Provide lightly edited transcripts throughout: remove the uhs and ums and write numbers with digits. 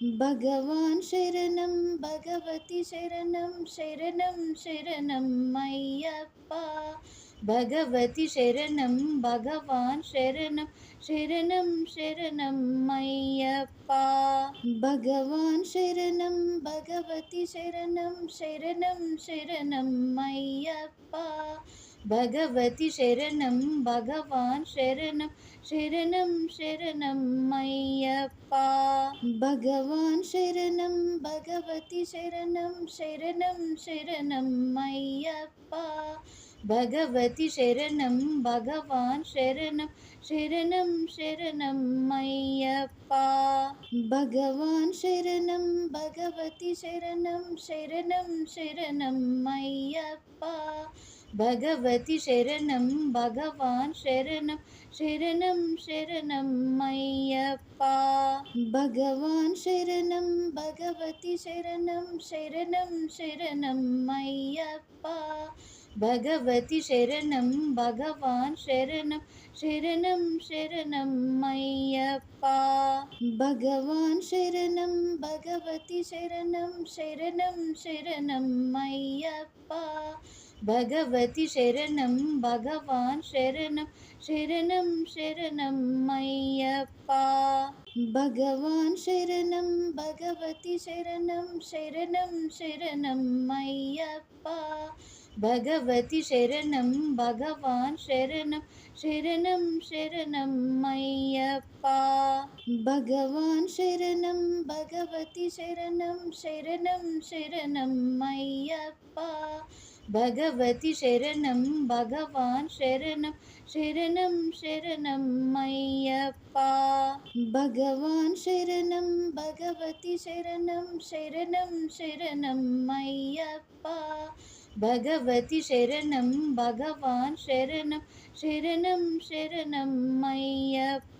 భగవాన్ శరణం భగవతి శరణం శరణం శరణం అయ్యప్ప. భగవతి శరణం భగవాన్ శరణం శరణం శరణం అయ్యప్ప. భగవాన్ శరణం భగవతి శరణం శరణం శరణం అయ్యప్ప. భగవతి శరణం భగవాన్ శరణం శరణం శరణం అయ్యప్ప. భగవాన్ శరణం భగవతి శరణం శరణం శరణం అయ్యప్ప. భగవతి శరణం భగవాన్ శరణం శరణం శరణం అయ్యప్ప. భగవాన్ శరణం భగవతి శరణం శరణం శరణం అయ్యప్ప. భగవతి శరణం భగవాన్ శరణం శరణం శరణం అయ్యప్ప. భగవాన్ శరణం భగవతి శరణం శరణం శరణం అయ్యప్ప. భగవతి శరణం భగవాన్ శరణం శరణం శరణం అయ్యప్ప. భగవాన్ శరణం భగవతి శరణం శరణం శరణం అయ్యప్ప. భగవతి శరణం భగవాన్ శరణం శరణం శరణం అయ్యప్ప. భగవాన్ శరణం భగవతి శరణం శరణం శరణం అయ్యప్ప. భగవతి శరణం భగవాన్ శరణం శరణం శరణం అయ్యప్ప. భగవాన్ శరణం భగవతి శరణం శరణం శరణం అయ్యప్ప. భగవతి శరణం భగవాన్ శరణం శరణం శరణం అయ్యప్ప. భగవాన్ శరణం భగవతి శరణం శరణం శరణం అయ్యప్ప. భగవతి శరణం భగవాన్ శరణం శరణం శరణం అయ్యప్ప.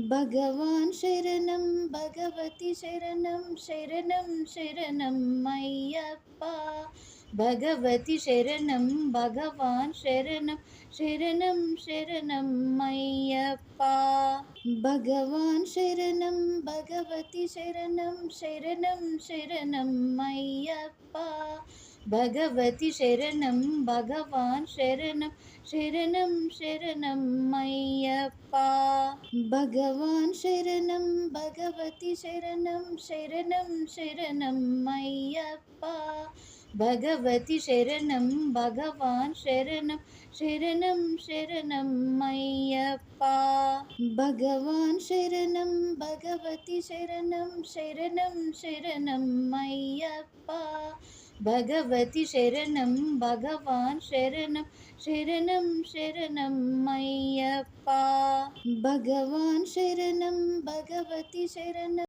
భగవాన్ శరణం భగవతి శరణం శరణం శరణం అయ్యప్ప. భగవతి శరణం భగవాన్ శరణం శరణం శరణం అయ్యప్ప. భగవాన్ శరణం భగవతి శరణం శరణం శరణం అయ్యప్ప. భగవతి శరణం భగవాన్ శరణం శరణం శరణం అయ్యప్ప. భగవాన్ శరణం భగవతి శరణం శరణం శరణం అయ్యప్ప. భగవతి శరణం భగవాన్ శరణం శరణం శరణం అయ్యప్ప. భగవాన్ శరణం భగవతి శరణం శరణం శరణం అయ్యప్ప. భగవతి శరణం భగవాన్ శరణం శరణం శరణం అయ్యప్ప. భగవాన్ శరణం భగవతి శరణం